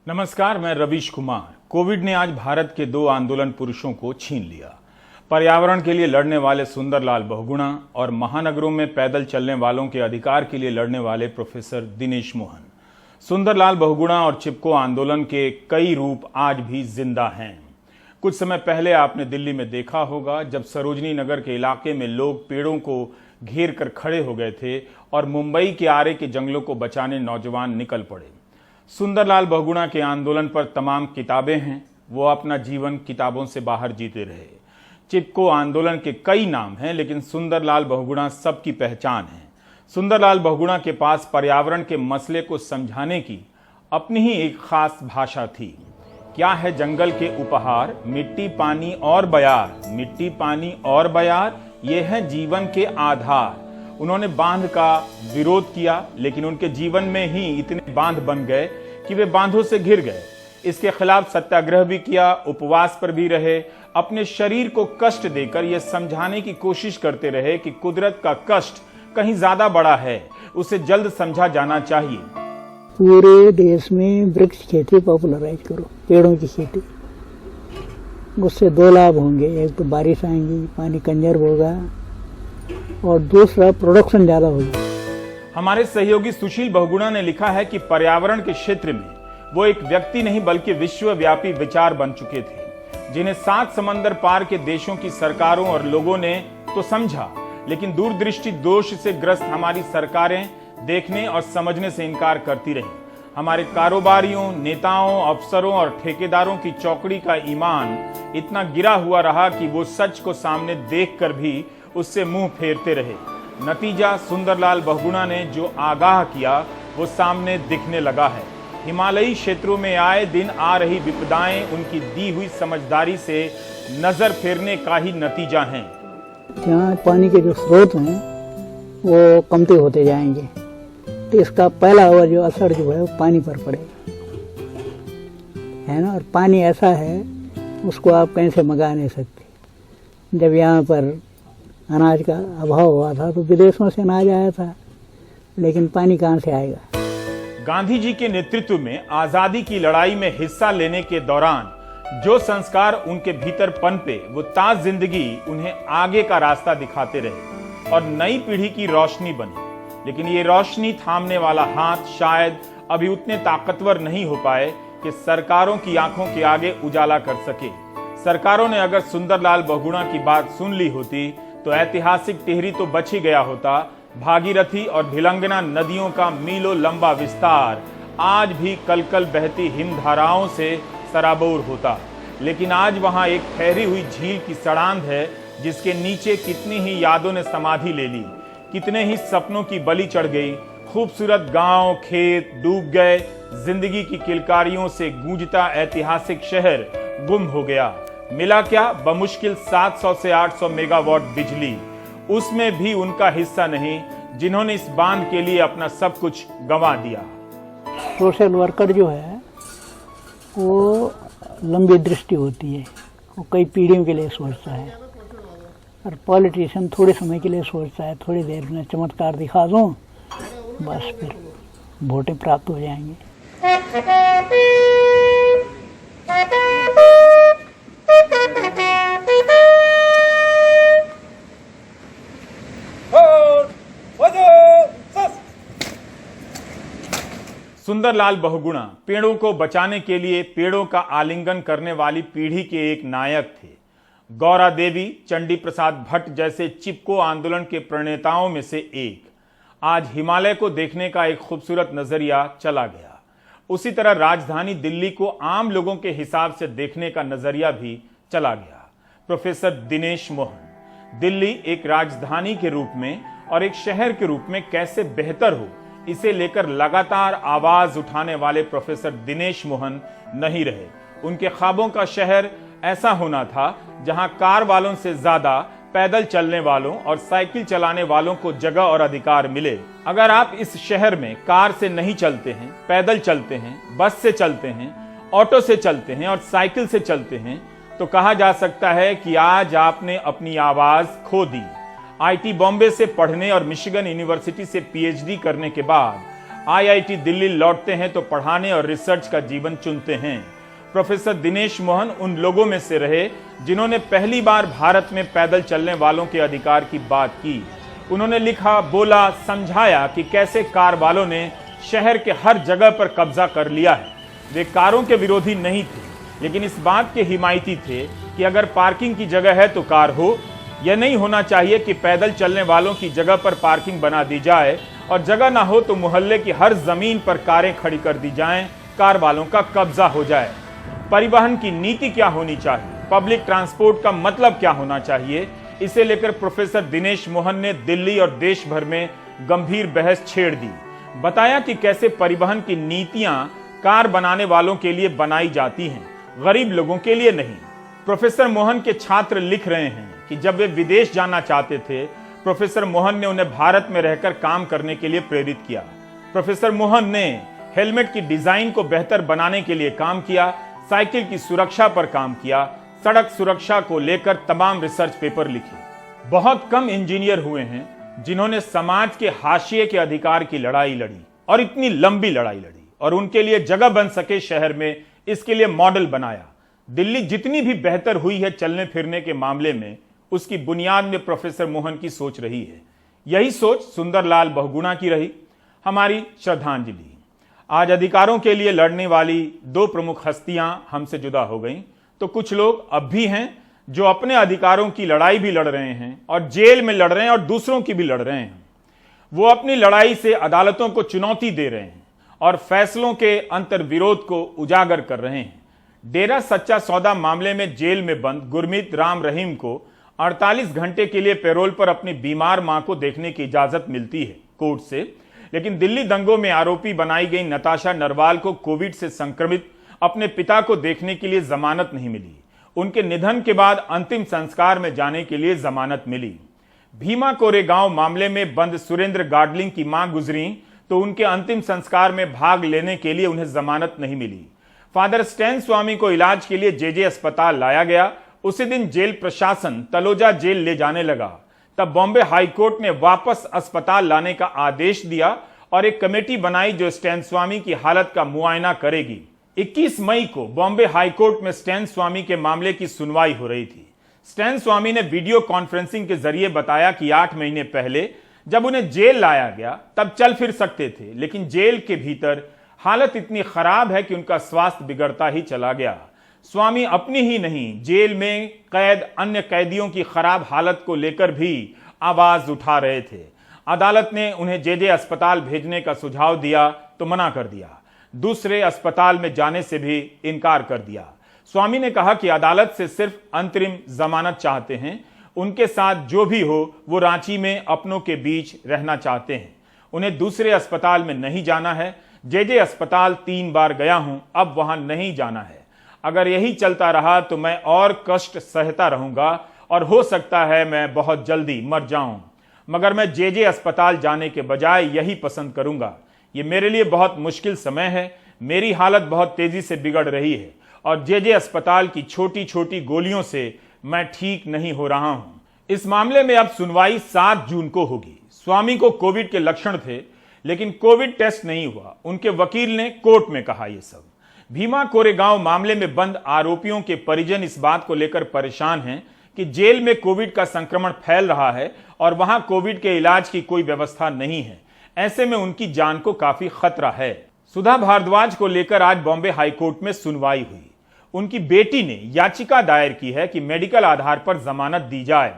नमस्कार, मैं रवीश कुमार। कोविड ने आज भारत के दो आंदोलन पुरुषों को छीन लिया। पर्यावरण के लिए लड़ने वाले सुंदरलाल बहुगुणा और महानगरों में पैदल चलने वालों के अधिकार के लिए लड़ने वाले प्रोफेसर दिनेश मोहन। सुंदरलाल बहुगुणा और चिपको आंदोलन के कई रूप आज भी जिंदा हैं। कुछ समय पहले आपने दिल्ली में देखा होगा जब सरोजनी नगर के इलाके में लोग पेड़ों को घेर कर खड़े हो गए थे और मुंबई के आरे के जंगलों को बचाने नौजवान निकल पड़े। सुंदरलाल बहुगुणा के आंदोलन पर तमाम किताबें हैं, वो अपना जीवन किताबों से बाहर जीते रहे। चिपको आंदोलन के कई नाम हैं, लेकिन सुंदरलाल बहुगुणा सबकी पहचान है। सुंदरलाल बहुगुणा के पास पर्यावरण के मसले को समझाने की अपनी ही एक खास भाषा थी। क्या है जंगल के उपहार, मिट्टी पानी और बयार, मिट्टी पानी और बयार, ये है जीवन के आधार। उन्होंने बांध का विरोध किया, लेकिन उनके जीवन में ही इतने बांध बन गए कि वे बांधों से घिर गए। इसके खिलाफ सत्याग्रह भी किया, उपवास पर भी रहे, अपने शरीर को कष्ट देकर यह समझाने की कोशिश करते रहे कि कुदरत का कष्ट कहीं ज्यादा बड़ा है, उसे जल्द समझा जाना चाहिए। पूरे देश में वृक्ष खेती पॉपुलराइज करो, पेड़ों की खेती। उससे दो लाभ होंगे, एक तो बारिश आएंगी, पानी कंजर्व होगा, और दूसरा प्रोडक्शन ज्यादा होगा। हमारे सहयोगी सुशील बहुगुणा ने लिखा है कि पर्यावरण के क्षेत्र में वो एक व्यक्ति नहीं बल्कि विश्वव्यापी विचार बन चुके थे, जिन्हें 7 समंदर पार के देशों की सरकारों और लोगों ने तो समझा, लेकिन दूरदृष्टि दोष से ग्रस्त हमारी सरकारें देखने और समझने से इनकार करती रही। हमारे कारोबारियों, नेताओं, अफसरों और ठेकेदारों की चौकड़ी का ईमान इतना गिरा हुआ रहा कि वो सच को सामने देखकर भी उससे मुंह फेरते रहे। नतीजा सुंदरलाल बहुगुणा ने जो आगाह किया वो सामने दिखने लगा है। हिमालयी क्षेत्रों में आए दिन आ रही विपदाएं उनकी दी हुई समझदारी से नजर फेरने का ही नतीजा हैं। यहाँ पानी के जो स्रोत हैं वो कमते होते जाएंगे, तो इसका पहला हुआ जो असर जो है वो पानी पर पड़ेगा, है ना। और पानी ऐसा है उसको आप कहीं से मंगा नहीं सकते। जब यहाँ पर अनाज का अभाव हुआ था तो विदेशों से अनाज आया था, लेकिन पानी कहाँ से आएगा। गांधी जी के नेतृत्व में आजादी की लड़ाई में हिस्सा लेने के दौरान जो संस्कार उनके भीतर पनपे वो ताज जिंदगी उन्हें आगे का रास्ता दिखाते रहे और नई पीढ़ी की रोशनी बनी। लेकिन ये रोशनी थामने वाला हाथ शायद अभी उतने ताकतवर नहीं हो पाए कि सरकारों की आंखों के आगे उजाला कर सके। सरकारों ने अगर सुंदरलाल बहुगुणा की बात सुन ली होती तो ऐतिहासिक टिहरी तो बच ही गया होता। भागीरथी और भिलंगना नदियों का मीलों लंबा विस्तार आज भी कलकल बहती हिम धाराओं से सराबोर होता। लेकिन आज वहां एक ठहरी हुई झील की सड़ांध है जिसके नीचे कितनी ही यादों ने समाधि ले ली, कितने ही सपनों की बलि चढ़ गई। खूबसूरत गांव खेत डूब गए, जिंदगी की किलकारियों से गूंजता ऐतिहासिक शहर गुम हो गया। मिला क्या? बमुश्किल 700 से 800 मेगावाट बिजली। उसमें भी उनका हिस्सा नहीं जिन्होंने इस बांध के लिए अपना सब कुछ गंवा दिया। सोशल वर्कर जो है वो लंबी दृष्टि होती है, वो कई पीढ़ियों के लिए सोचता है, और पॉलिटिशियन थोड़े समय के लिए सोचता है, थोड़ी देर में चमत्कार दिखा दूं बस फिर वोटें प्राप्त हो जाएंगे। सुंदरलाल बहुगुणा पेड़ों को बचाने के लिए पेड़ों का आलिंगन करने वाली पीढ़ी के एक नायक थे। गौरा देवी, चंडी प्रसाद भट्ट जैसे चिपको आंदोलन के प्रणेताओं में से एक। आज हिमालय को देखने का एक खूबसूरत नजरिया चला गया। उसी तरह राजधानी दिल्ली को आम लोगों के हिसाब से देखने का नजरिया भी चला गया। प्रोफेसर दिनेश मोहन दिल्ली एक राजधानी के रूप में और एक शहर के रूप में कैसे बेहतर हो, इसे लेकर लगातार आवाज उठाने वाले प्रोफेसर दिनेश मोहन नहीं रहे। उनके ख्वाबों का शहर ऐसा होना था जहां कार वालों से ज्यादा पैदल चलने वालों और साइकिल चलाने वालों को जगह और अधिकार मिले। अगर आप इस शहर में कार से नहीं चलते हैं, पैदल चलते हैं, बस से चलते हैं, ऑटो से चलते हैं और साइकिल से चलते हैं, तो कहा जा सकता है कि आज आपने अपनी आवाज खो दी। आईटी बॉम्बे से पढ़ने और मिशिगन यूनिवर्सिटी से पीएचडी करने के बाद आईआईटी दिल्ली लौटते हैं तो पढ़ाने और रिसर्च का जीवन चुनते हैं। प्रोफेसर दिनेश मोहन उन लोगों में से रहे जिन्होंने पहली बार भारत में पैदल चलने वालों के अधिकार की बात की। उन्होंने लिखा, बोला, समझाया कि कैसे कार वालों ने शहर के हर जगह पर कब्जा कर लिया है। वे कारों के विरोधी नहीं थे, लेकिन इस बात के हिमायती थे कि अगर पार्किंग की जगह है तो कार हो। यह नहीं होना चाहिए कि पैदल चलने वालों की जगह पर पार्किंग बना दी जाए और जगह ना हो तो मोहल्ले की हर जमीन पर कारें खड़ी कर दी जाएं, कार वालों का कब्जा हो जाए। परिवहन की नीति क्या होनी चाहिए, पब्लिक ट्रांसपोर्ट का मतलब क्या होना चाहिए, इसे लेकर प्रोफेसर दिनेश मोहन ने दिल्ली और देश भर में गंभीर बहस छेड़ दी। बताया कि कैसे परिवहन की नीतियां कार बनाने वालों के लिए बनाई जाती हैं, गरीब लोगों के लिए नहीं। प्रोफेसर मोहन के छात्र लिख रहे हैं कि जब वे विदेश जाना चाहते थे, प्रोफेसर मोहन ने उन्हें भारत में रहकर काम करने के लिए प्रेरित किया। प्रोफेसर मोहन ने हेलमेट की डिजाइन को बेहतर बनाने के लिए काम किया, साइकिल की सुरक्षा पर काम किया, सड़क सुरक्षा को लेकर तमाम रिसर्च पेपर लिखे। बहुत कम इंजीनियर हुए हैं जिन्होंने समाज के हाशिए के अधिकार की लड़ाई लड़ी और इतनी लंबी लड़ाई लड़ी और उनके लिए जगह बन सके शहर में, इसके लिए मॉडल बनाया। दिल्ली जितनी भी बेहतर हुई है चलने फिरने के मामले में, उसकी बुनियाद में प्रोफेसर मोहन की सोच रही है। यही सोच सुंदरलाल बहुगुणा की रही। हमारी श्रद्धांजलि। आज अधिकारों के लिए लड़ने वाली दो प्रमुख हस्तियां हमसे जुदा हो गईं, तो कुछ लोग अब भी हैं जो अपने अधिकारों की लड़ाई भी लड़ रहे हैं और जेल में लड़ रहे हैं और दूसरों की भी लड़ रहे हैं। वो अपनी लड़ाई से अदालतों को चुनौती दे रहे हैं और फैसलों के अंतर्विरोध को उजागर कर रहे हैं। डेरा सच्चा सौदा मामले में जेल में बंद गुरमीत राम रहीम को 48 घंटे के लिए पैरोल पर अपनी बीमार मां को देखने की इजाजत मिलती है कोर्ट से, लेकिन दिल्ली दंगों में आरोपी बनाई गई नताशा नरवाल को कोविड से संक्रमित अपने पिता को देखने के लिए जमानत नहीं मिली। उनके निधन के बाद अंतिम संस्कार में जाने के लिए जमानत मिली। भीमा कोरेगांव मामले में बंद सुरेंद्र गाडलिंग की मां गुजरी तो उनके अंतिम संस्कार में भाग लेने के लिए उन्हें जमानत नहीं मिली। फादर स्टैन स्वामी को इलाज के लिए जेजे अस्पताल लाया गया। उसी दिन जेल प्रशासन तलोजा जेल ले जाने लगा। तब बॉम्बे हाईकोर्ट ने वापस अस्पताल लाने का आदेश दिया और एक कमेटी बनाई जो स्टैन स्वामी की हालत का मुआयना करेगी। 21 मई को बॉम्बे हाईकोर्ट में स्टैन स्वामी के मामले की सुनवाई हो रही थी। स्टैन स्वामी ने वीडियो कॉन्फ्रेंसिंग के जरिए बताया कि 8 महीने पहले जब उन्हें जेल लाया गया तब चल फिर सकते थे, लेकिन जेल के भीतर हालत इतनी खराब है कि उनका स्वास्थ्य बिगड़ता ही चला गया। स्वामी अपनी ही नहीं, जेल में कैद अन्य कैदियों की खराब हालत को लेकर भी आवाज उठा रहे थे। अदालत ने उन्हें जेजे अस्पताल भेजने का सुझाव दिया तो मना कर दिया। दूसरे अस्पताल में जाने से भी इनकार कर दिया। स्वामी ने कहा कि अदालत से सिर्फ अंतरिम जमानत चाहते हैं। उनके साथ जो भी हो वो रांची में अपनों के बीच रहना चाहते हैं। उन्हें दूसरे अस्पताल में नहीं जाना है। जेजे अस्पताल 3 बार गया हूं, अब वहां नहीं जाना है। अगर यही चलता रहा तो मैं और कष्ट सहता रहूंगा और हो सकता है मैं बहुत जल्दी मर जाऊं, मगर मैं जेजे अस्पताल जाने के बजाय यही पसंद करूंगा। ये मेरे लिए बहुत मुश्किल समय है। मेरी हालत बहुत तेजी से बिगड़ रही है और जेजे अस्पताल की छोटी छोटी गोलियों से मैं ठीक नहीं हो रहा हूं। इस मामले में अब सुनवाई 7 जून को होगी। स्वामी को कोविड के लक्षण थे, लेकिन कोविड टेस्ट नहीं हुआ। उनके वकील ने कोर्ट में कहा ये सब। भीमा कोरेगांव मामले में बंद आरोपियों के परिजन इस बात को लेकर परेशान हैं कि जेल में कोविड का संक्रमण फैल रहा है और वहां कोविड के इलाज की कोई व्यवस्था नहीं है। ऐसे में उनकी जान को काफी खतरा है। सुधा भारद्वाज को लेकर आज बॉम्बे हाईकोर्ट में सुनवाई हुई। उनकी बेटी ने याचिका दायर की है कि मेडिकल आधार पर जमानत दी जाए।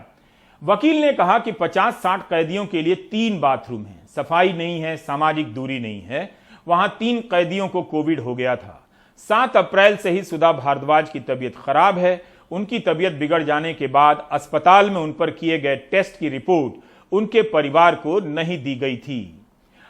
वकील ने कहा कि 50-60 कैदियों के लिए 3 बाथरूम हैं, सफाई नहीं है, सामाजिक दूरी नहीं है। वहां 3 कैदियों को कोविड हो गया था। 7 अप्रैल से ही सुधा भारद्वाज की तबीयत खराब है। उनकी तबीयत बिगड़ जाने के बाद अस्पताल में उन पर किए गए टेस्ट की रिपोर्ट उनके परिवार को नहीं दी गई थी।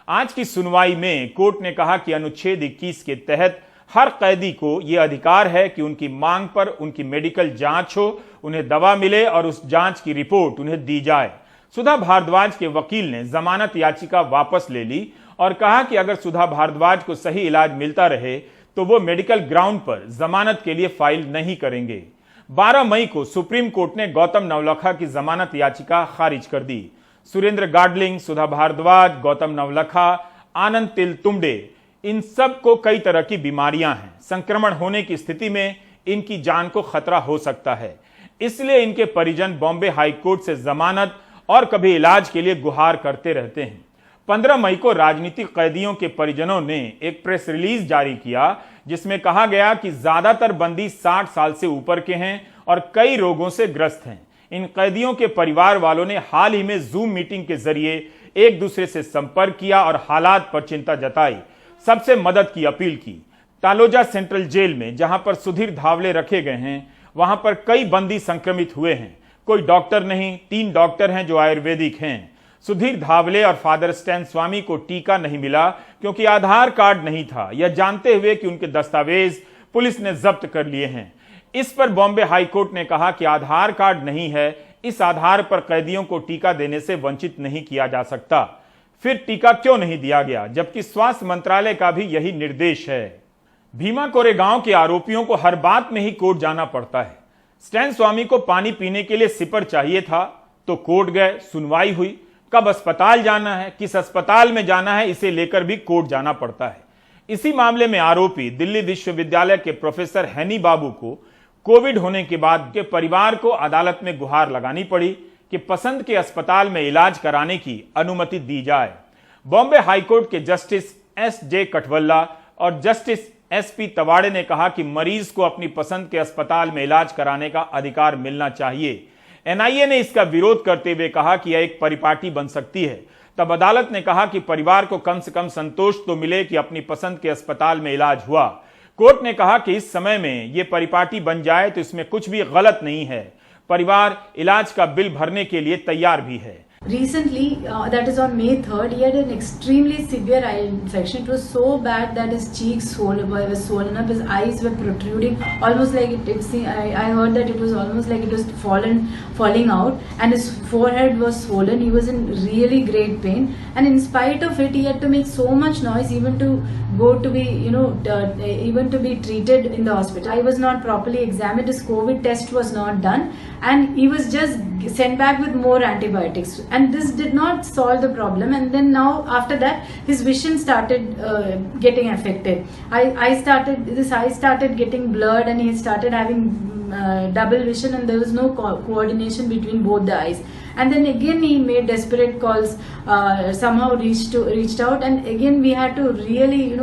आज की सुनवाई में कोर्ट ने कहा कि अनुच्छेद 21 के तहत हर कैदी को यह अधिकार है कि उनकी मांग पर उनकी मेडिकल जांच हो, उन्हें दवा मिले और उस जांच की रिपोर्ट उन्हें दी जाए। सुधा भारद्वाज के वकील ने जमानत याचिका वापस ले ली और कहा कि अगर सुधा भारद्वाज को सही इलाज मिलता रहे तो वो मेडिकल ग्राउंड पर जमानत के लिए फाइल नहीं करेंगे। 12 मई को सुप्रीम कोर्ट ने गौतम नवलखा की जमानत याचिका खारिज कर दी। सुरेंद्र गाडलिंग, सुधा भारद्वाज, गौतम नवलखा आनंद तिलतुंबडे, इन सब को कई तरह की बीमारियां हैं। संक्रमण होने की स्थिति में इनकी जान को खतरा हो सकता है। इसलिए इनके परिजन बॉम्बे हाई कोर्ट से जमानत और कभी इलाज के लिए गुहार करते रहते हैं। 15 मई को राजनीतिक कैदियों के परिजनों ने एक प्रेस रिलीज जारी किया जिसमें कहा गया कि ज्यादातर बंदी 60 साल से ऊपर के हैं और कई रोगों से ग्रस्त हैं। इन कैदियों के परिवार वालों ने हाल ही में जूम मीटिंग के जरिए एक दूसरे से संपर्क किया और हालात पर चिंता जताई, सबसे मदद की अपील की। तालोजा सेंट्रल जेल में जहां पर सुधीर धावले रखे गए हैं, वहां पर कई बंदी संक्रमित हुए हैं। कोई डॉक्टर नहीं, 3 डॉक्टर हैं जो आयुर्वेदिक हैं। सुधीर धावले और फादर स्टैन स्वामी को टीका नहीं मिला क्योंकि आधार कार्ड नहीं था, यह जानते हुए कि उनके दस्तावेज पुलिस ने जब्त कर लिए हैं। इस पर बॉम्बे हाई कोर्ट ने कहा कि आधार कार्ड नहीं है, इस आधार पर कैदियों को टीका देने से वंचित नहीं किया जा सकता। फिर टीका क्यों नहीं दिया गया, जबकि स्वास्थ्य मंत्रालय का भी यही निर्देश है। भीमा कोरेगांव के आरोपियों को हर बात में ही कोर्ट जाना पड़ता है। स्टैन स्वामी को पानी पीने के लिए सिपर चाहिए था तो कोर्ट गए, सुनवाई हुई। कब अस्पताल जाना है, किस अस्पताल में जाना है, इसे लेकर भी कोर्ट जाना पड़ता है। इसी मामले में आरोपी दिल्ली विश्वविद्यालय के प्रोफेसर हैनी बाबू को कोविड होने के बाद के परिवार को अदालत में गुहार लगानी पड़ी कि पसंद के अस्पताल में इलाज कराने की अनुमति दी जाए। बॉम्बे हाईकोर्ट के जस्टिस S.J. कठवल्ला और जस्टिस S.P. तवाड़े ने कहा कि मरीज को अपनी पसंद के अस्पताल में इलाज कराने का अधिकार मिलना चाहिए। NIA ने इसका विरोध करते हुए कहा कि यह एक परिपाटी बन सकती है। तब अदालत ने कहा कि परिवार को कम से कम संतोष तो मिले कि अपनी पसंद के अस्पताल में इलाज हुआ। कोर्ट ने कहा कि इस समय में यह परिपाटी बन जाए तो इसमें कुछ भी गलत नहीं है। परिवार इलाज का बिल भरने के लिए तैयार भी है। Recently, that is on May 3rd, he had an extremely severe eye infection. It was so bad that his cheeks were swollen up, his eyes were protruding, almost like I heard that it was almost like it was falling out, and his forehead was swollen. He was in really great pain, and in spite of it, he had to make so much noise even to go to be, even to be treated in the hospital. I was not properly examined. His COVID test was not done, and he was just sent back with more antibiotics. And this did not solve the problem. And then now after that, his vision started getting affected. I started getting blurred, and he started having double vision, and there was no coordination between both the eyes. And then again he made desperate calls, somehow reached out, and again we had to really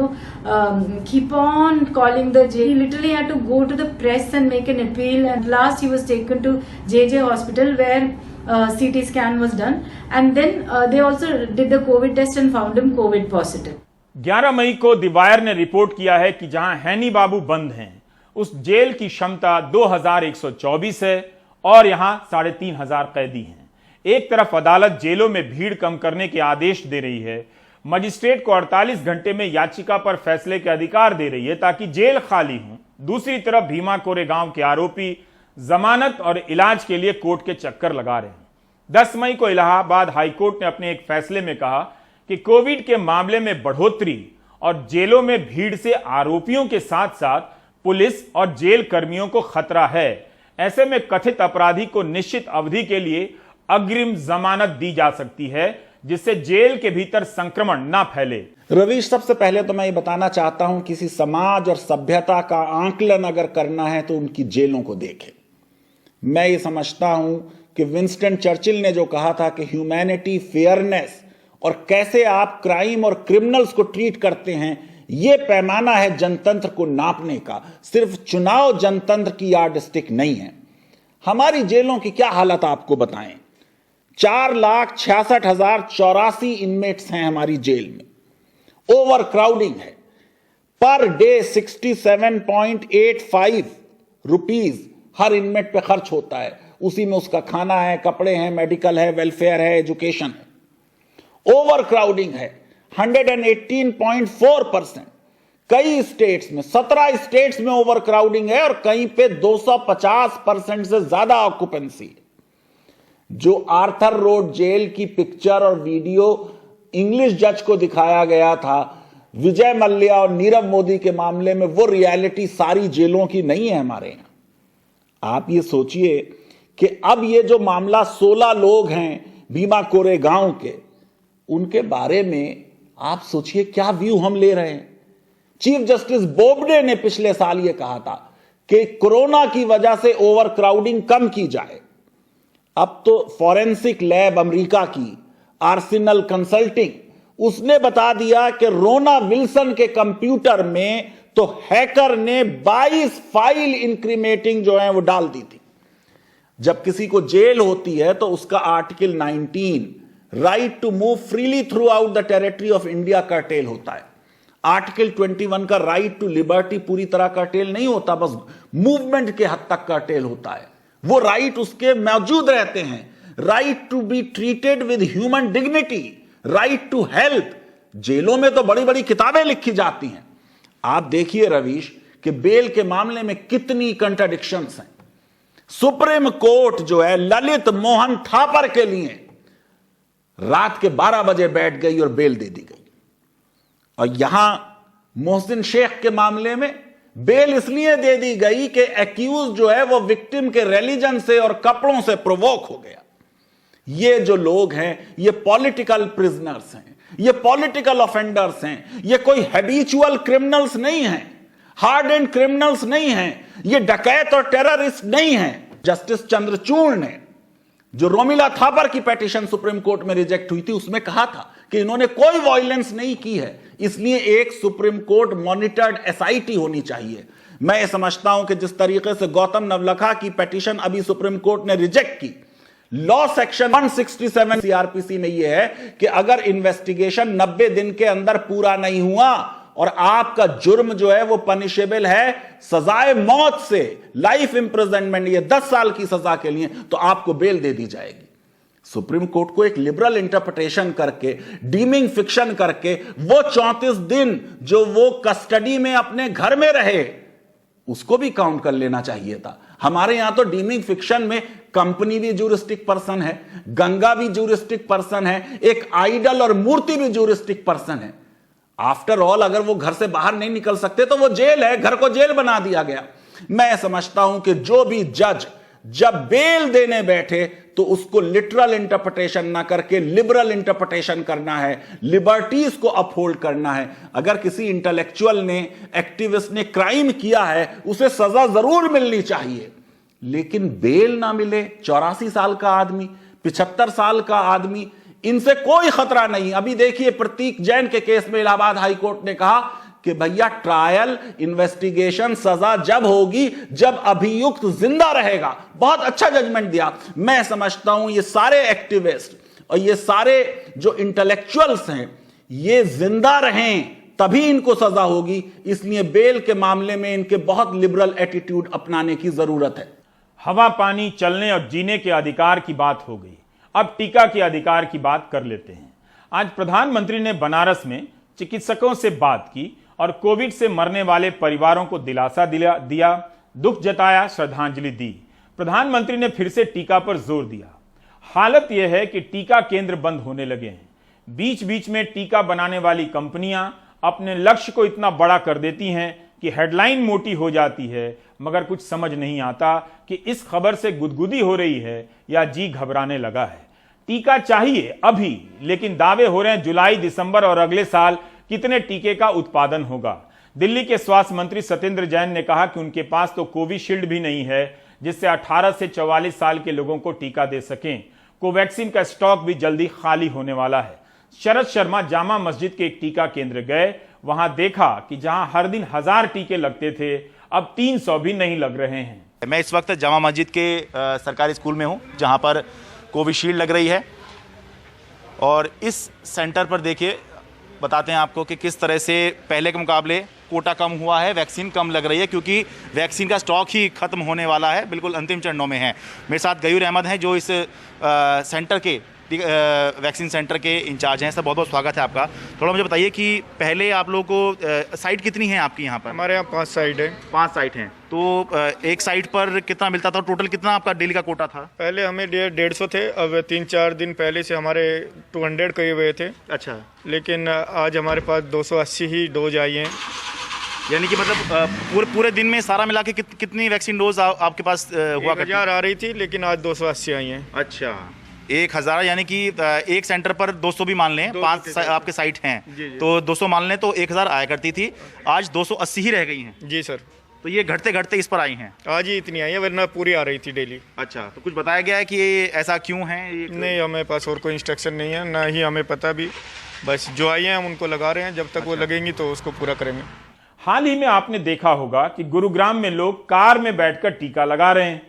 keep on calling the jail. He literally had to go to the press and make an appeal, and last he was taken to JJ hospital where CT scan was done, and then they also did the COVID test and found him COVID positive. 11 मई को the wire ने report किया है कि जहां हैनी बाबू बंद हैं, उस जेल की क्षमता 2124 है और यहां 3500 कैदी हैं। एक तरफ अदालत जेलों में भीड़ कम करने के आदेश दे रही है, मजिस्ट्रेट को 48 घंटे में याचिका पर फैसले के अधिकार दे रही है ताकि जेल खाली हो। दूसरी तरफ भीमा कोरेगांव के आरोपी जमानत और इलाज के लिए कोर्ट के चक्कर लगा रहे हैं। 10 मई को इलाहाबाद हाईकोर्ट ने अपने एक फैसले में कहा कि कोविड के मामले में बढ़ोतरी और जेलों में भीड़ से आरोपियों के साथ साथ पुलिस और जेल कर्मियों को खतरा है। ऐसे में कथित अपराधी को निश्चित अवधि के लिए अग्रिम जमानत दी जा सकती है जिससे जेल के भीतर संक्रमण ना फैले। रवीश, सबसे पहले तो मैं ये बताना चाहता हूं, किसी समाज और सभ्यता का आंकलन अगर करना है तो उनकी जेलों को देखें। मैं ये समझता हूं कि विंस्टन चर्चिल ने जो कहा था कि ह्यूमैनिटी, फेयरनेस और कैसे आप क्राइम और क्रिमिनल्स को ट्रीट करते हैं, यह पैमाना है जनतंत्र को नापने का। सिर्फ चुनाव जनतंत्र की यार्डस्टिक नहीं है। हमारी जेलों की क्या हालत आपको बताएं। 4,66,084 इनमेट्स हैं हमारी जेल में। ओवर क्राउडिंग है। पर डे 67.85 रुपीज हर इनमेट पे खर्च होता है। उसी में उसका खाना है, कपड़े हैं, मेडिकल है, वेलफेयर है, एजुकेशन है। ओवर क्राउडिंग है 118.4%। कई स्टेट्स में, 17 स्टेट्स में ओवर क्राउडिंग है और कहीं पे 250% से ज्यादा ऑक्यूपेंसी है। जो आर्थर रोड जेल की पिक्चर और वीडियो इंग्लिश जज को दिखाया गया था विजय मल्ल्या और नीरव मोदी के मामले में, वो रियलिटी सारी जेलों की नहीं है हमारे यहां। आप ये सोचिए कि अब ये जो मामला 16 लोग हैं भीमा कोरेगांव के, उनके बारे में आप सोचिए क्या व्यू हम ले रहे हैं। चीफ जस्टिस बोबडे ने पिछले साल यह कहा था कि कोरोना की वजह से ओवर क्राउडिंग कम की जाए। अब तो फॉरेंसिक लैब अमेरिका की आर्सेनल कंसल्टिंग, उसने बता दिया कि रोना विल्सन के कंप्यूटर में तो हैकर ने 22 फाइल इंक्रीमेटिंग जो है वो डाल दी थी। जब किसी को जेल होती है तो उसका article 19 right to move freely throughout the territory of India curtail होता है। आर्टिकल 21 का राइट टू लिबर्टी पूरी तरह कर्टेल नहीं होता, बस मूवमेंट के हद तक कर्टेल होता है। वो राइट उसके मौजूद रहते हैं। Right to be treated with human dignity, right to health. जेलों में तो बड़ी बड़ी किताबें लिखी जाती हैं। आप देखिए रवीश कि बेल के मामले में कितनी कंट्राडिक्शंस हैं। सुप्रीम कोर्ट जो है ललित मोहन थापर के लिए रात के 12 बजे बैठ गई और बेल दे दी गई, और यहां मोहसिन शेख के मामले में बेल इसलिए दे दी गई कि एक्यूज जो है वो विक्टिम के रिलीजन से और कपड़ों से प्रोवोक हो गया। ये जो लोग हैं ये पॉलिटिकल प्रिजनर्स हैं, ये पॉलिटिकल ऑफेंडर्स हैं, ये कोई हैबिचुअल क्रिमिनल्स नहीं हैं, हार्ड एंड क्रिमिनल्स नहीं हैं, ये डकैत और टेररिस्ट नहीं हैं। जस्टिस चंद्रचूड़ ने जो रोमिला थापर की पिटीशन सुप्रीम कोर्ट में रिजेक्ट हुई थी उसमें कहा था कि इन्होंने कोई वायलेंस नहीं की है, इसलिए एक सुप्रीम कोर्ट मॉनिटर्ड एसआईटी होनी चाहिए। मैं समझता हूं कि जिस तरीके से गौतम नवलखा की पिटीशन अभी सुप्रीम कोर्ट ने रिजेक्ट की, लॉ सेक्शन 167 सीआरपीसी में यह है कि अगर इन्वेस्टिगेशन 90 दिन के अंदर पूरा नहीं हुआ और आपका जुर्म जो है वो पनिशेबल है सजाए मौत से, लाइफ इंप्रिजनमेंट, ये 10 साल की सजा के लिए, तो आपको बेल दे दी जाएगी। सुप्रीम कोर्ट को एक लिबरल इंटरप्रिटेशन करके, डीमिंग फिक्शन करके, वो 34 दिन जो वो कस्टडी में अपने घर में रहे उसको भी काउंट कर लेना चाहिए था। हमारे यहां तो डीमिंग फिक्शन में कंपनी भी जूरिस्टिक पर्सन है, गंगा भी जूरिस्टिक पर्सन है, एक आइडल और मूर्ति भी जूरिस्टिक पर्सन है। आफ्टर ऑल अगर वो घर से बाहर नहीं निकल सकते तो वो जेल है, घर को जेल बना दिया गया। मैं समझता हूं कि जो भी जज जब बेल देने बैठे तो उसको लिटरल इंटरप्रिटेशन ना करके लिबरल इंटरप्रिटेशन करना है, लिबर्टीज को अपहोल्ड करना है। अगर किसी इंटेलेक्चुअल ने, एक्टिविस्ट ने क्राइम किया है उसे सजा जरूर मिलनी चाहिए, लेकिन बेल ना मिले 84 साल का आदमी, 75 साल का आदमी, इनसे कोई खतरा नहीं। अभी देखिए प्रतीक जैन के केस में इलाहाबाद हाई कोर्ट ने कहा कि भैया ट्रायल, इन्वेस्टिगेशन, सजा जब होगी जब अभियुक्त जिंदा रहेगा। बहुत अच्छा जजमेंट दिया। मैं समझता हूं ये सारे एक्टिविस्ट और ये सारे जो इंटेलेक्चुअल्स हैं ये जिंदा रहें तभी इनको सजा होगी, इसलिए बेल के मामले में इनके बहुत लिबरल एटीट्यूड अपनाने की जरूरत है। हवा, पानी, चलने और जीने के अधिकार की बात हो गई, अब टीका के अधिकार की बात कर लेते हैं। आज प्रधानमंत्री ने बनारस में चिकित्सकों से बात की और कोविड से मरने वाले परिवारों को दिलासा दिया, दुख जताया, श्रद्धांजलि दी। प्रधानमंत्री ने फिर से टीका पर जोर दिया। हालत यह है कि टीका केंद्र बंद होने लगे हैं। बीच बीच में टीका बनाने वाली कंपनियां अपने लक्ष्य को इतना बड़ा कर देती हैं कि हेडलाइन मोटी हो जाती है, मगर कुछ समझ नहीं आता कि इस खबर से गुदगुदी हो रही है या जी घबराने लगा है। टीका चाहिए अभी, लेकिन दावे हो रहे हैं जुलाई, दिसंबर और अगले साल कितने टीके का उत्पादन होगा। दिल्ली के स्वास्थ्य मंत्री सत्येंद्र जैन ने कहा कि उनके पास तो कोविशील्ड भी नहीं है जिससे 18 से 44 साल के लोगों को टीका दे सकें। कोवैक्सीन का स्टॉक भी जल्दी खाली होने वाला है। शरद शर्मा जामा मस्जिद के एक टीका केंद्र गए, वहां देखा कि जहां हर दिन 1000 टीके लगते थे अब 300 भी नहीं लग रहे हैं। मैं इस वक्त जामा मस्जिद के सरकारी स्कूल में हूं जहां पर कोविशील्ड लग रही है, और इस सेंटर पर देखिए बताते हैं आपको कि किस तरह से पहले के मुकाबले कोटा कम हुआ है, वैक्सीन कम लग रही है क्योंकि वैक्सीन का स्टॉक ही खत्म होने वाला है, बिल्कुल अंतिम चरणों में है। मेरे साथ गयूर अहमद हैं जो इस सेंटर के वैक्सीन सेंटर के इंचार्ज हैं। सर बहुत बहुत स्वागत है आपका। थोड़ा मुझे बताइए कि पहले आप लोगों को साइट कितनी है आपकी यहाँ पर? हमारे यहाँ 5 साइट है। 5 साइट हैं, तो एक साइट पर कितना मिलता था? टोटल कितना आपका डेली का कोटा था? पहले हमें 150 थे, अब 3-4 दिन पहले से हमारे 200 कहे हुए थे। अच्छा, लेकिन आज हमारे पास 280 ही डोज आई हैं। यानी कि मतलब पूरे दिन में सारा मिला के कितनी वैक्सीन डोज आपके पास हुआ? 1000 आ रही थी लेकिन आज 280 आई हैं। अच्छा, 1000 यानी कि एक सेंटर पर 200 भी मान लें, 5 आपके साइट हैं, तो 200 मान लें तो 1000 आया करती थी, आज 280 ही रह गई हैं। जी सर। तो ये घटते घटते इस पर आई हैं। आज ही इतनी आई है, वरना पूरी आ रही थी डेली। अच्छा, तो कुछ बताया गया है कि ये ऐसा क्यों है? नहीं, हमें पास और कोई इंस्ट्रक्शन नहीं है, ना ही हमें पता भी, बस जो आई हैं हम उनको लगा रहे हैं, जब तक वो लगेंगी तो उसको पूरा करेंगे। हाल ही में आपने देखा होगा कि गुरुग्राम में लोग कार में बैठकर टीका लगा रहे हैं।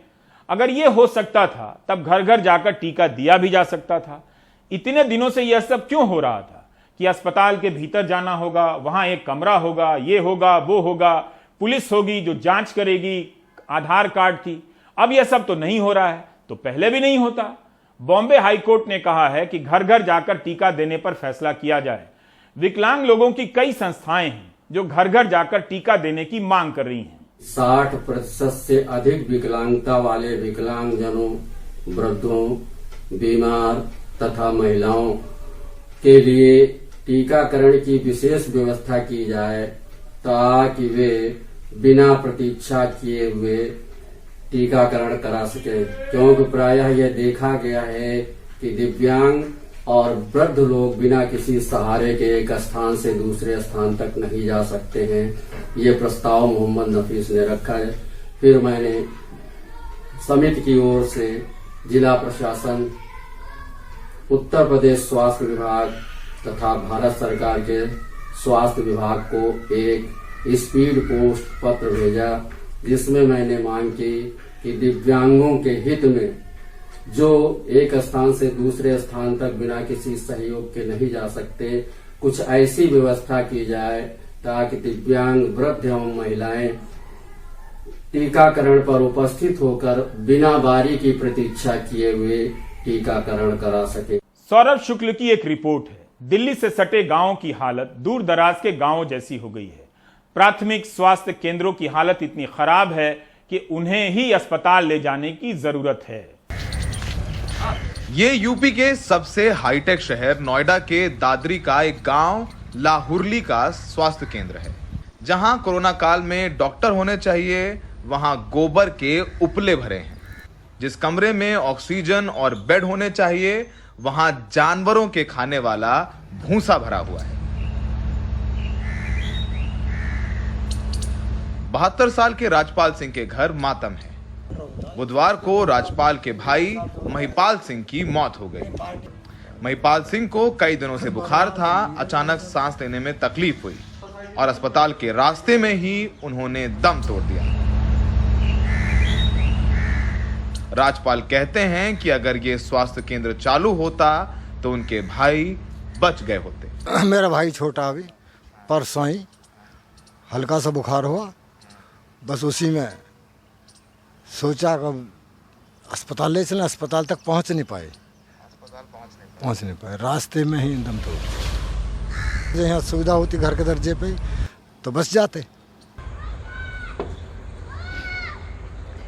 अगर यह हो सकता था तब घर घर जाकर टीका दिया भी जा सकता था। इतने दिनों से यह सब क्यों हो रहा था कि अस्पताल के भीतर जाना होगा, वहां एक कमरा होगा, ये होगा, वो होगा, पुलिस होगी जो जांच करेगी, आधार कार्ड की। अब यह सब तो नहीं हो रहा है, तो पहले भी नहीं होता। बॉम्बे हाईकोर्ट ने कहा है कि घर घर जाकर टीका देने पर फैसला किया जाए। विकलांग लोगों की कई संस्थाएं हैं जो घर घर जाकर टीका देने की मांग कर रही हैं। 60% से अधिक विकलांगता वाले विकलांगजनों, वृद्धों, बीमार तथा महिलाओं के लिए टीकाकरण की विशेष व्यवस्था की जाए ताकि वे बिना प्रतीक्षा किए हुए टीकाकरण करा सके, क्योंकि प्रायः यह देखा गया है कि दिव्यांग और वृद्ध लोग बिना किसी सहारे के एक स्थान से दूसरे स्थान तक नहीं जा सकते हैं। ये प्रस्ताव मोहम्मद नफीस ने रखा है। फिर मैंने समिति की ओर से जिला प्रशासन, उत्तर प्रदेश स्वास्थ्य विभाग तथा भारत सरकार के स्वास्थ्य विभाग को एक स्पीड पोस्ट पत्र भेजा, जिसमें मैंने मांग की कि दिव्यांगों के हित में जो एक स्थान से दूसरे स्थान तक बिना किसी सहयोग के नहीं जा सकते, कुछ ऐसी व्यवस्था की जाए ताकि दिव्यांग, वृद्ध एवं महिलाएं टीकाकरण पर उपस्थित होकर बिना बारी की प्रतीक्षा किए हुए टीकाकरण करा सके। सौरभ शुक्ल की एक रिपोर्ट है। दिल्ली से सटे गांवों की हालत दूर दराज के गांवों जैसी हो गई है। प्राथमिक स्वास्थ्य केंद्रों की हालत इतनी खराब है कि उन्हें ही अस्पताल ले जाने की जरूरत है। ये यूपी के सबसे हाईटेक शहर नोएडा के दादरी का एक गांव लाहुरली का स्वास्थ्य केंद्र है, जहां कोरोना काल में डॉक्टर होने चाहिए वहां गोबर के उपले भरे हैं। जिस कमरे में ऑक्सीजन और बेड होने चाहिए वहां जानवरों के खाने वाला भूसा भरा हुआ है। 72 साल के राजपाल सिंह के घर मातम है। बुधवार को राजपाल के भाई महिपाल सिंह की मौत हो गई। महिपाल सिंह को कई दिनों से बुखार था, अचानक सांस लेने में तकलीफ हुई और अस्पताल के रास्ते में ही उन्होंने दम तोड़ दिया। राजपाल कहते हैं कि अगर ये स्वास्थ्य केंद्र चालू होता तो उनके भाई बच गए होते। मेरा भाई छोटा अभी परसों ही हल्का सा बुखार हुआ, बस उसी में सोचा कि अस्पताल ले चलें, अस्पताल तक पहुंच नहीं पाए, रास्ते में ही दम तोड़। यहाँ सुविधा होती घर के दर्जे पे तो बस जाते।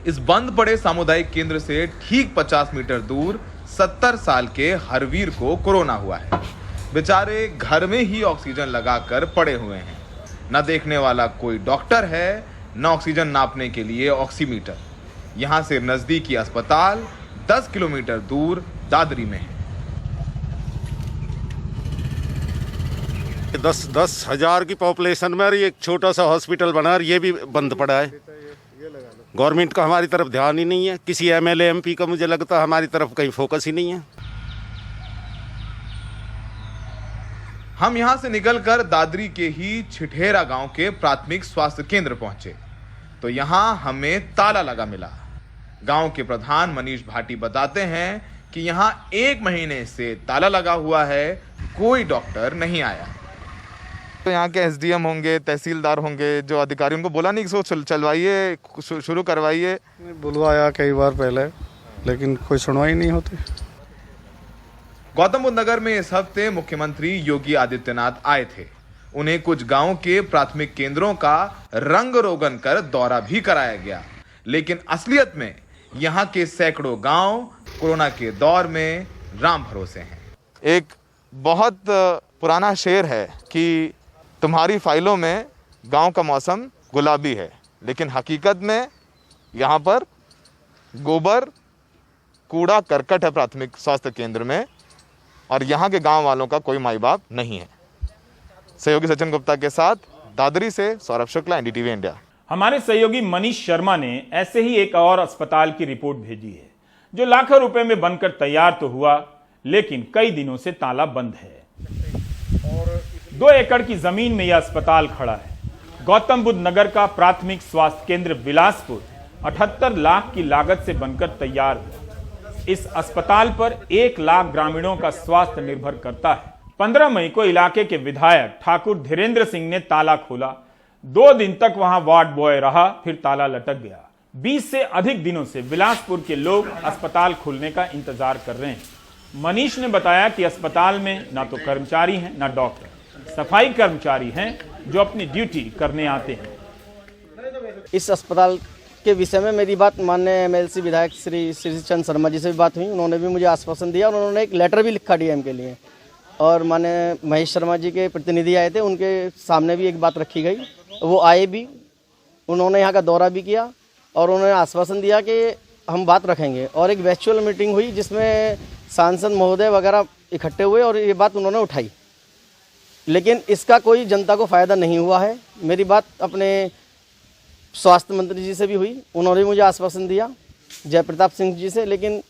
इस बंद पड़े सामुदायिक केंद्र से ठीक 50 मीटर दूर 70 साल के हरवीर को कोरोना हुआ है। बेचारे घर में ही ऑक्सीजन लगाकर पड़े हुए हैं। न देखने वाला कोई डॉक्टर है, न ऑक्सीजन नापने के लिए ऑक्सीमीटर। यहां से नजदीकी अस्पताल 10 किलोमीटर दूर दादरी में है। 10 हजार की पॉपुलेशन में एक छोटा सा हॉस्पिटल बना, ये भी बंद पड़ा है। गवर्नमेंट का हमारी तरफ ध्यान ही नहीं है, किसी एमएलए एमपी का मुझे लगता है हमारी तरफ कहीं फोकस ही नहीं है। हम यहां से निकलकर दादरी के ही छिठेरा गांव के प्राथमिक स्वास्थ्य केंद्र पहुंचे तो यहां हमें ताला लगा मिला। गांव के प्रधान मनीष भाटी बताते हैं कि यहां 1 महीने से ताला लगा हुआ है, कोई डॉक्टर नहीं आया। तो यहाँ के एसडीएम होंगे, तहसीलदार होंगे, जो अधिकारी, उनको बोला नहीं कि इसको चलवाइए, शुरू करवाइए। बुलवाया कई बार पहले, लेकिन कोई सुनवाई नहीं होती। गौतम बुद्ध नगर में इस हफ्ते मुख्यमंत्री योगी आदित्यनाथ आए थे। उन्हें कुछ गांव के प्राथमिक केंद्रों का रंग रोगन कर दौरा भी कराया गया, लेकिन असलियत में यहाँ के सैकड़ों गांव कोरोना के दौर में राम भरोसे हैं। एक बहुत पुराना शेर है कि तुम्हारी फाइलों में गांव का मौसम गुलाबी है, लेकिन हकीकत में यहाँ पर गोबर, कूड़ा करकट है प्राथमिक स्वास्थ्य केंद्र में, और यहाँ के गांव वालों का कोई माई बाप नहीं है। सहयोगी सचिन गुप्ता के साथ दादरी से सौरभ शुक्ला, एनडीटीवी इंडिया। हमारे सहयोगी मनीष शर्मा ने ऐसे ही एक और अस्पताल की रिपोर्ट भेजी है, जो लाखों रुपए में बनकर तैयार तो हुआ, लेकिन कई दिनों से ताला बंद है। 2 एकड़ की जमीन में यह अस्पताल खड़ा है। गौतम बुद्ध नगर का प्राथमिक स्वास्थ्य केंद्र बिलासपुर 78 लाख की लागत से बनकर तैयार हुआ। इस अस्पताल पर 1 लाख ग्रामीणों का स्वास्थ्य निर्भर करता है। 15 मई को इलाके के विधायक ठाकुर धीरेन्द्र सिंह ने ताला खोला। 2 दिन तक वहां वार्ड बॉय रहा, फिर ताला लटक गया। 20 से अधिक दिनों से बिलासपुर के लोग अस्पताल खुलने का इंतजार कर रहे हैं। मनीष ने बताया कि अस्पताल में ना तो कर्मचारी हैं, ना डॉक्टर, सफाई कर्मचारी हैं जो अपनी ड्यूटी करने आते हैं। इस अस्पताल के विषय में मेरी बात माननीय एमएलसी विधायक श्री चंद्र शर्मा जी से भी बात हुई। उन्होंने भी मुझे आश्वासन दिया और उन्होंने एक लेटर भी लिखा डीएम के लिए, और माननीय महेश शर्मा जी के प्रतिनिधि आए थे, उनके सामने भी एक बात रखी गई। वो आए भी, उन्होंने यहाँ का दौरा भी किया और उन्होंने आश्वासन दिया कि हम बात रखेंगे। और एक वर्चुअल मीटिंग हुई जिसमें सांसद महोदय वगैरह इकट्ठे हुए और ये बात उन्होंने उठाई, लेकिन इसका कोई जनता को फ़ायदा नहीं हुआ है। मेरी बात अपने स्वास्थ्य मंत्री जी से भी हुई, उन्होंने मुझे आश्वासन दिया जय प्रताप सिंह जी से, लेकिन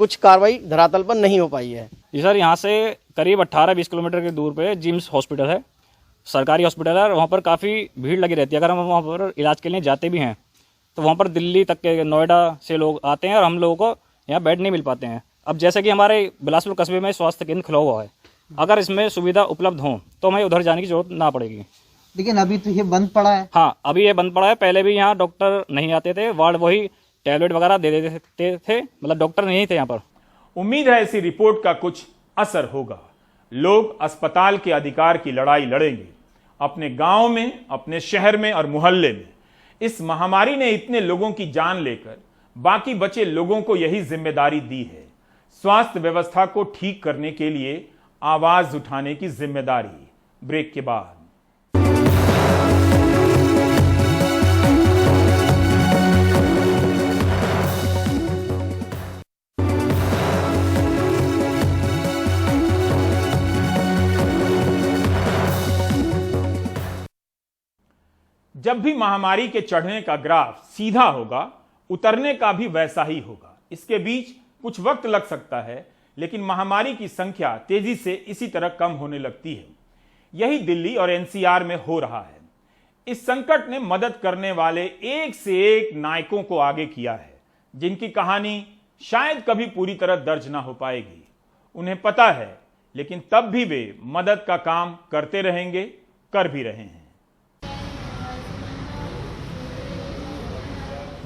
कुछ कार्रवाई धरातल पर नहीं हो पाई है। जी सर, यहाँ से करीब 18-20 किलोमीटर के दूर पे जिम्स हॉस्पिटल है, सरकारी हॉस्पिटल है, और वहाँ पर काफ़ी भीड़ लगी रहती है। अगर हम वहाँ पर इलाज के लिए जाते भी हैं तो वहाँ पर दिल्ली तक के, नोएडा से लोग आते हैं और हम लोगों को यहाँ बेड नहीं मिल पाते हैं। अब जैसे कि हमारे बिलासपुर कस्बे में स्वास्थ्य केंद्र खुला हुआ है, अगर इसमें सुविधा उपलब्ध हो तो हमें उधर जाने की जरूरत ना पड़ेगी। लेकिन अभी तो ये बंद पड़ा है। हाँ, अभी ये बंद पड़ा है। पहले भी यहाँ डॉक्टर नहीं आते थे, वार्ड वही टैबलेट वगैरह दे देते थे, मतलब डॉक्टर नहीं थे यहाँ पर। उम्मीद है इसी रिपोर्ट का कुछ असर होगा। लोग अस्पताल के अधिकार की लड़ाई लड़ेंगे, अपने गांव में, अपने शहर में और मोहल्ले में। इस महामारी ने इतने लोगों की जान लेकर बाकी बचे लोगों को यही जिम्मेदारी दी है, स्वास्थ्य व्यवस्था को ठीक करने के लिए आवाज उठाने की जिम्मेदारी। ब्रेक के बाद जब भी महामारी के चढ़ने का ग्राफ सीधा होगा, उतरने का भी वैसा ही होगा। इसके बीच कुछ वक्त लग सकता है, लेकिन महामारी की संख्या तेजी से इसी तरह कम होने लगती है। यही दिल्ली और एनसीआर में हो रहा है। इस संकट ने मदद करने वाले एक से एक नायकों को आगे किया है, जिनकी कहानी शायद कभी पूरी तरह दर्ज ना हो पाएगी। उन्हें पता है, लेकिन तब भी वे मदद का काम करते रहेंगे, कर भी रहे हैं।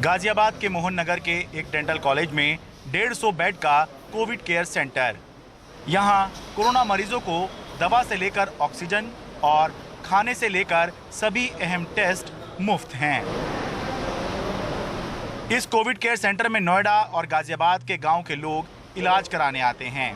गाजियाबाद के मोहन नगर के एक डेंटल कॉलेज में 150 बेड का कोविड केयर सेंटर। यहाँ कोरोना मरीजों को दवा से लेकर ऑक्सीजन और खाने से लेकर सभी अहम टेस्ट मुफ्त हैं। इस कोविड केयर सेंटर में नोएडा और गाजियाबाद के गांव के लोग इलाज कराने आते हैं।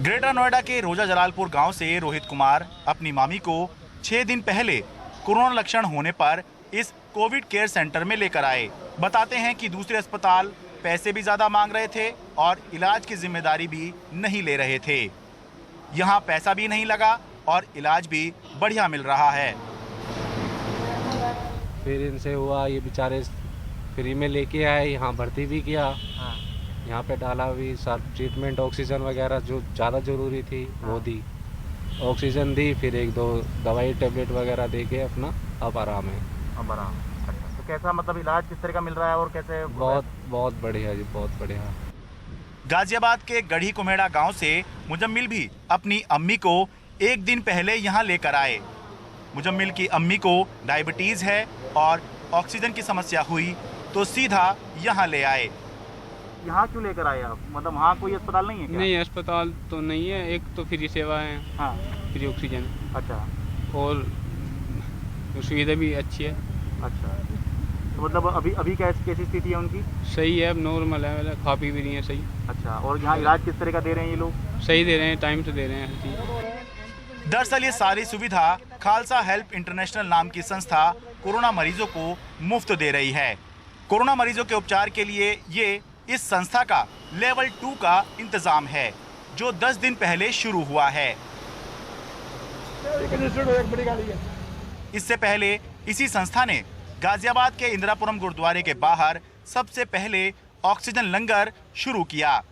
ग्रेटर नोएडा के रोजा जलालपुर गांव से रोहित कुमार अपनी मामी को 6 दिन पहले कोरोना लक्षण होने पर इस कोविड केयर सेंटर में लेकर आए। बताते हैं कि दूसरे अस्पताल पैसे भी ज्यादा मांग रहे थे और इलाज की जिम्मेदारी भी नहीं ले रहे थे। यहाँ पैसा भी नहीं लगा और इलाज भी बढ़िया मिल रहा है। फिर इनसे हुआ, ये बेचारे फ्री में लेके आए, यहाँ भर्ती भी किया, यहाँ पे डाला भी, सब ट्रीटमेंट ऑक्सीजन वगैरह जो ज़्यादा ज़रूरी थी वो दी, ऑक्सीजन दी, फिर 1-2 दवाई टेबलेट वगैरह दे के अपना अब आराम है। अब आराम। अच्छा, तो कैसा मतलब इलाज किस तरह का मिल रहा है और कैसे? बहुत बढ़िया जी, बहुत बढ़िया। गाजियाबाद के गढ़ी कुम्हेड़ा गांव से मुजम्मिल भी अपनी अम्मी को 1 दिन पहले यहां लेकर आए। मुजम्मिल की अम्मी को डायबिटीज है और ऑक्सीजन की समस्या हुई तो सीधा यहां ले आए। यहाँ क्यों लेकर आए आप? मतलब वहाँ कोई अस्पताल नहीं है क्या? नहीं, अस्पताल तो नहीं है। एक तो फ्री सेवा है। हाँ, फ्री ऑक्सीजन। अच्छा, और सुविधा भी अच्छी है। अच्छा, तो मतलब अभी कैसी स्थिति है उनकी? सही है, अब नॉर्मल है, खा पी भी रही है सही। अच्छा, और यहाँ इलाज किस तरह का दे रहे हैं ये लोग? सही दे रहे हैं, टाइम से दे रहे हैं। दरअसल ये सारी सुविधा खालसा हेल्प इंटरनेशनल नाम की संस्था कोरोना मरीजों को मुफ्त दे रही है। कोरोना मरीजों के उपचार के लिए ये इस संस्था का लेवल 2 का इंतजाम है, जो 10 दिन पहले शुरू हुआ है। इससे पहले इसी संस्था ने गाजियाबाद के इंदिरापुरम गुरुद्वारे के बाहर सबसे पहले ऑक्सीजन लंगर शुरू किया,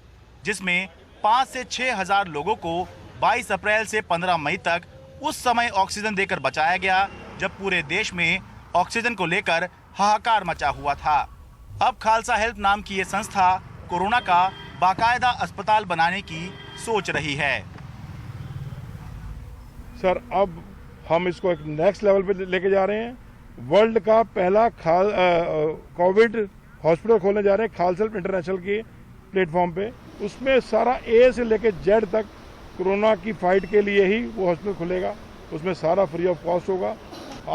जिसमें 5 से 6 हजार लोगों को 22 अप्रैल से 15 मई तक उस समय ऑक्सीजन देकर बचाया गया जब पूरे देश में ऑक्सीजन को लेकर हाहाकार मचा हुआ था। अब खालसा हेल्प नाम की ये संस्था कोरोना का बाकायदा अस्पताल बनाने की सोच रही है। सर, अब हम इसको एक नेक्स्ट लेवल पे लेके जा रहे हैं। वर्ल्ड का पहला कोविड हॉस्पिटल खोलने जा रहे हैं खालसा हेल्प इंटरनेशनल के प्लेटफॉर्म पे। उसमें सारा ए से लेके जेड तक कोरोना की फाइट के लिए ही वो हॉस्पिटल खुलेगा। उसमें सारा फ्री ऑफ कॉस्ट होगा।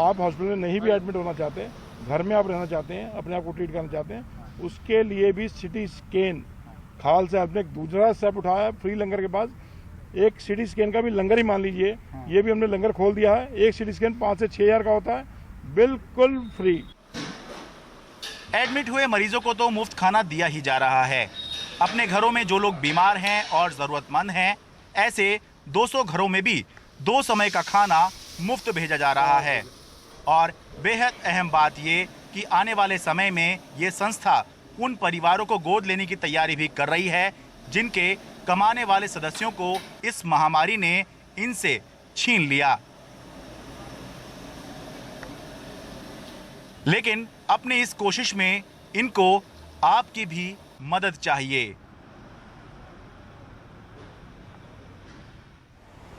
आप हॉस्पिटल में नहीं भी एडमिट होना चाहते, घर में आप रहना चाहते हैं, अपने आप को ट्रीट करना चाहते हैं, उसके लिए भी सिटी स्कैन खालसा हेल्प ने एक दूसरा स्टेप उठाया फ्री लंगर के बाद। एक सिटी स्कैन का भी लंगर ही मान लीजिए, ये भी हमने लंगर खोल दिया है। एक सिटी स्कैन 5 से 6 हजार का होता है, बिल्कुल फ्री। एडमिट हुए मरीजों को तो मुफ्त खाना दिया ही जा रहा है। अपने घरों में जो लोग बीमार हैं और जरूरतमंद हैं, ऐसे 200 घरों में भी 2 समय का खाना मुफ्त भेजा जा रहा है। और बेहद अहम बात ये कि आने वाले समय में ये संस्था उन परिवारों को गोद लेने की तैयारी भी कर रही है जिनके कमाने वाले सदस्यों को इस महामारी ने इनसे छीन लिया। लेकिन अपनी इस कोशिश में इनको आपकी भी मदद चाहिए।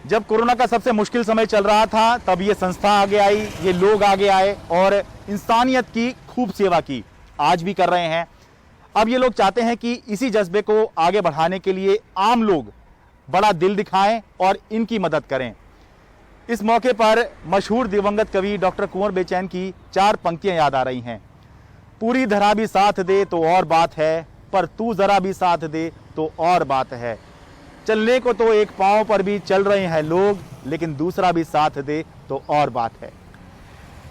जब कोरोना का सबसे मुश्किल समय चल रहा था, तब ये संस्था आगे आई, ये लोग आगे आए और इंसानियत की खूब सेवा की। आज भी कर रहे हैं। अब ये लोग चाहते हैं कि इसी जज्बे को आगे बढ़ाने के लिए आम लोग बड़ा दिल दिखाएं और इनकी मदद करें। इस मौके पर मशहूर दिवंगत कवि डॉक्टर कुंवर बेचैन की 4 पंक्तियां याद आ रही हैं। पूरी धरा भी साथ दे तो और बात है, पर तू जरा भी साथ दे तो और बात है। चलने को तो एक पांव पर भी चल रहे हैं लोग, लेकिन दूसरा भी साथ दे तो और बात है।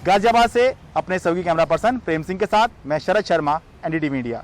गाजियाबाद से अपने सहयोगी कैमरा पर्सन प्रेम सिंह के साथ मैं शरद शर्मा, एनडीटी मीडिया।